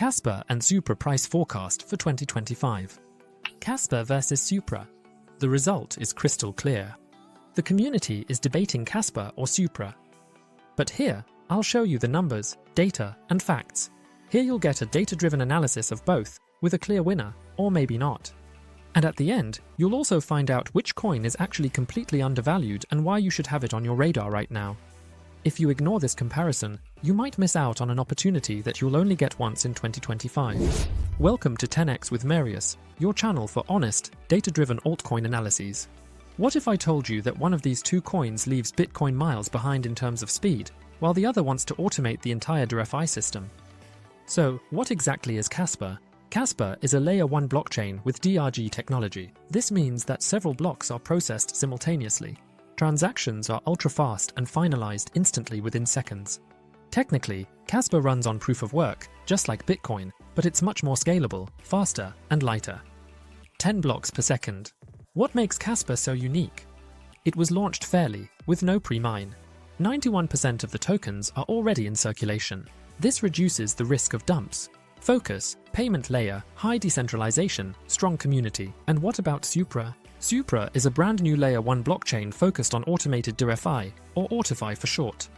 Kaspa and Supra price forecast for 2025. Kaspa versus Supra. The result is crystal clear. The community is debating Kaspa or Supra. But here, I'll show you the numbers, data, and facts. Here you'll get a data-driven analysis of both, with a clear winner, or maybe not. And at the end, you'll also find out which coin is actually completely undervalued and why you should have it on your radar right now. If you ignore this comparison, you might miss out on an opportunity that you'll only get once in 2025. Welcome to 10x with Marius, your channel for honest, data-driven altcoin analyses. What if I told you that one of these two coins leaves Bitcoin miles behind in terms of speed, while the other wants to automate the entire DeFi system? So, what exactly is Kaspa? Kaspa is a Layer 1 blockchain with DRG technology. This means that several blocks are processed simultaneously. Transactions are ultra-fast and finalized instantly within seconds. Technically, Kaspa runs on proof of work, just like Bitcoin, but it's much more scalable, faster, and lighter. 10 blocks per second. What makes Kaspa so unique? It was launched fairly, with no pre-mine. 91% of the tokens are already in circulation. This reduces the risk of dumps. Focus, payment layer, high decentralization, strong community. And what about Supra? Supra is a brand new Layer 1 blockchain focused on automated DeFi, or AutoFi for short.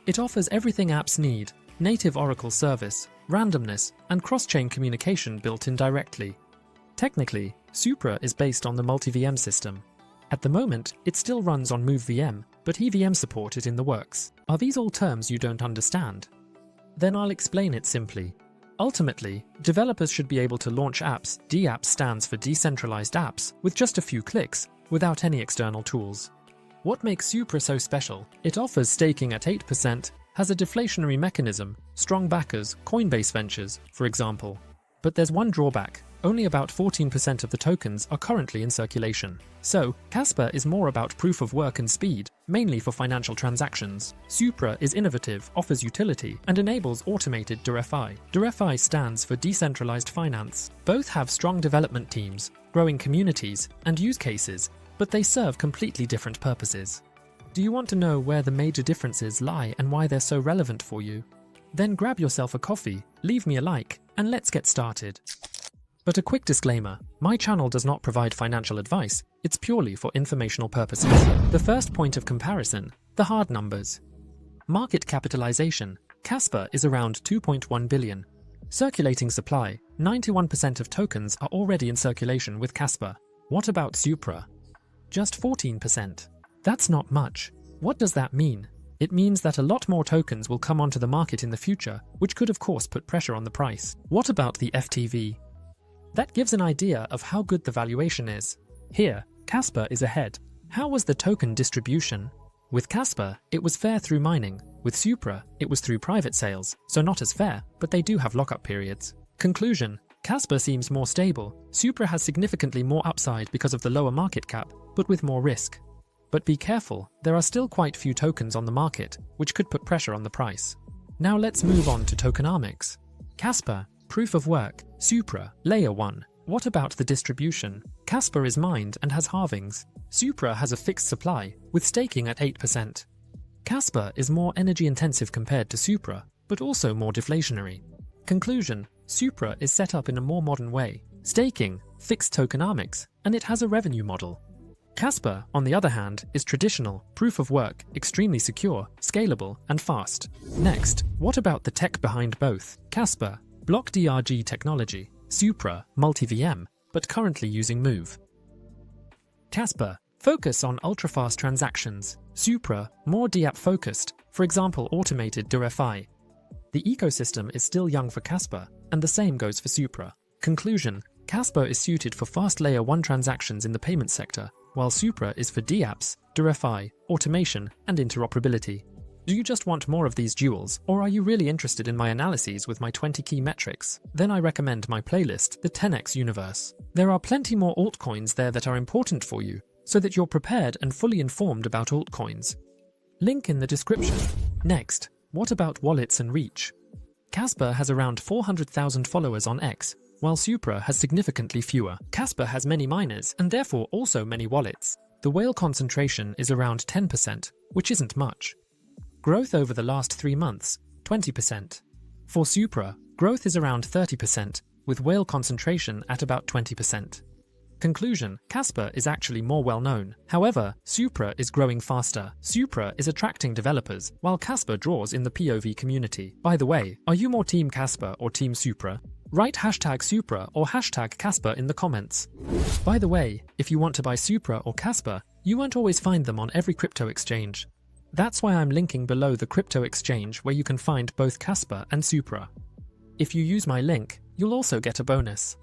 It offers everything apps need: native Oracle service, randomness, and cross-chain communication built in directly. Technically, Supra is based on the multi-VM system. At the moment, it still runs on MoveVM, but EVM support is in the works. Are these all terms you don't understand? Then I'll explain it simply. Ultimately, developers should be able to launch apps, DApps stands for decentralized apps, with just a few clicks, without any external tools. What makes Supra so special? It offers staking at 8%, has a deflationary mechanism, strong backers, Coinbase Ventures, for example. But there's one drawback. Only about 14% of the tokens are currently in circulation. So, Kaspa is more about proof of work and speed, mainly for financial transactions. Supra is innovative, offers utility, and enables automated DeFi. DeFi stands for decentralized finance. Both have strong development teams, growing communities, and use cases, but they serve completely different purposes. Do you want to know where the major differences lie and why they're so relevant for you? Then grab yourself a coffee, leave me a like, and let's get started. But a quick disclaimer, my channel does not provide financial advice, it's purely for informational purposes. The first point of comparison, the hard numbers. Market capitalization, Kaspa is around 2.1 billion. Circulating supply, 91% of tokens are already in circulation with Kaspa. What about Supra? Just 14%. That's not much. What does that mean? It means that a lot more tokens will come onto the market in the future, which could of course put pressure on the price. What about the FTV? That gives an idea of how good the valuation is. Here, Kaspa is ahead. How was the token distribution? With Kaspa, it was fair through mining. With Supra, it was through private sales, so not as fair, but they do have lockup periods. Conclusion: Kaspa seems more stable. Supra has significantly more upside because of the lower market cap, but with more risk. But be careful, there are still quite few tokens on the market, which could put pressure on the price. Now let's move on to tokenomics. Kaspa, proof of work. Supra, Layer 1. What about the distribution? Kaspa is mined and has halvings. Supra has a fixed supply, with staking at 8%. Kaspa is more energy intensive compared to Supra, but also more deflationary. Conclusion: Supra is set up in a more modern way. Staking, fixed tokenomics, and it has a revenue model. Kaspa, on the other hand, is traditional, proof of work, extremely secure, scalable, and fast. Next, what about the tech behind both? Kaspa, block DRG technology. Supra, multi-VM, but currently using Move. Kaspa, focus on ultra-fast transactions. Supra, more DApp focused, for example automated DeFi. The ecosystem is still young for Kaspa, and the same goes for Supra. Conclusion: Kaspa is suited for fast Layer 1 transactions in the payment sector, while Supra is for DApps, DeFi, automation, and interoperability. Do you just want more of these jewels, or are you really interested in my analyses with my 20 key metrics? Then I recommend my playlist, the 10x Universe. There are plenty more altcoins there that are important for you, so that you're prepared and fully informed about altcoins. Link in the description. Next, what about wallets and reach? Kaspa has around 400,000 followers on X, while Supra has significantly fewer. Kaspa has many miners, and therefore also many wallets. The whale concentration is around 10%, which isn't much. Growth over the last 3 months, 20%. For Supra, Growth is around 30%, with whale concentration at about 20%. Conclusion: Kaspa is actually more well-known. However, Supra is growing faster. Supra is attracting developers, while Kaspa draws in the POV community. By the way, are you more Team Kaspa or Team Supra? Write #Supra or #Kaspa in the comments. By the way, if you want to buy Supra or Kaspa, you won't always find them on every crypto exchange. That's why I'm linking below the crypto exchange where you can find both Kaspa and Supra. If you use my link, you'll also get a bonus.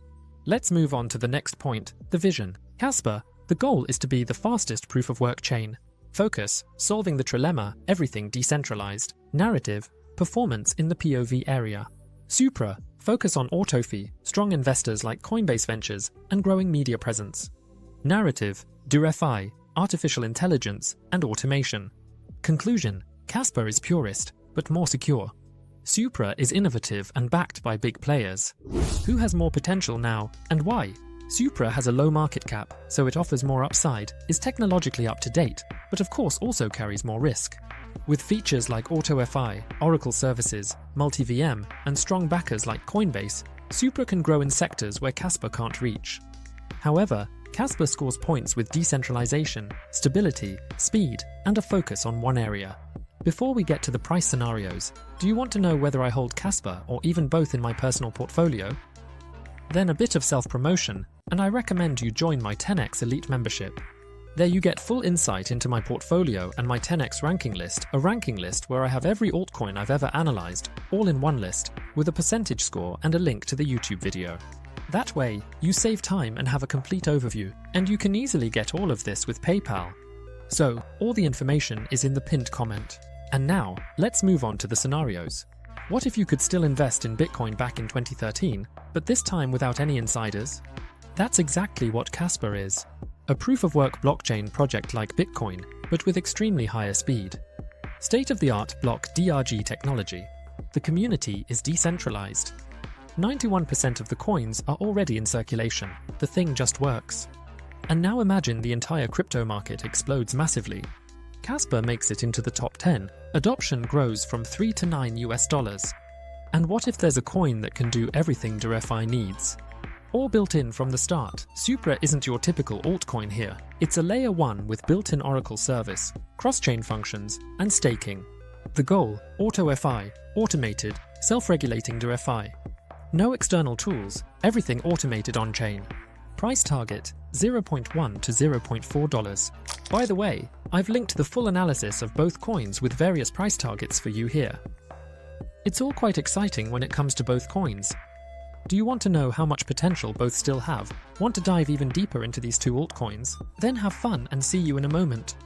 Let's move on to the next point, the vision. Kaspa, the goal is to be the fastest proof-of-work chain. Focus, solving the trilemma, everything decentralized. Narrative, performance in the POV area. Supra, focus on autophy, strong investors like Coinbase Ventures, and growing media presence. Narrative, DeFi, artificial intelligence, and automation. Conclusion, Kaspa is purist, but more secure. Supra is innovative and backed by big players. Who has more potential now, and why? Supra has a low market cap, so it offers more upside, is technologically up to date, but of course also carries more risk. With features like AutoFi, Oracle services, multi-VM, and strong backers like Coinbase, Supra can grow in sectors where Kaspa can't reach. However, Kaspa scores points with decentralization, stability, speed, and a focus on one area. Before we get to the price scenarios, do you want to know whether I hold Kaspa or even both in my personal portfolio? Then a bit of self-promotion, and I recommend you join my 10x Elite membership. There you get full insight into my portfolio and my 10x ranking list, a ranking list where I have every altcoin I've ever analyzed, all in one list, with a percentage score and a link to the YouTube video. That way, you save time and have a complete overview, and you can easily get all of this with PayPal. So, all the information is in the pinned comment. And now, let's move on to the scenarios. What if you could still invest in Bitcoin back in 2013, but this time without any insiders? That's exactly what Kaspa is. A proof-of-work blockchain project like Bitcoin, but with extremely higher speed. State-of-the-art block DRG technology. The community is decentralized. 91% of the coins are already in circulation. The thing just works. And now imagine the entire crypto market explodes massively. Kaspa makes it into the top 10. Adoption grows from $3 to $9. And what if there's a coin that can do everything DeFi needs? All built in from the start. Supra isn't your typical altcoin here. It's a layer 1 with built-in Oracle service, cross-chain functions, and staking. The goal, AutoFi, automated, self-regulating DeFi. No external tools, everything automated on-chain. Price target, $0.1 to $0.4. By the way, I've linked the full analysis of both coins with various price targets for you here. It's all quite exciting when it comes to both coins. Do you want to know how much potential both still have? Want to dive even deeper into these two altcoins? Then have fun and see you in a moment.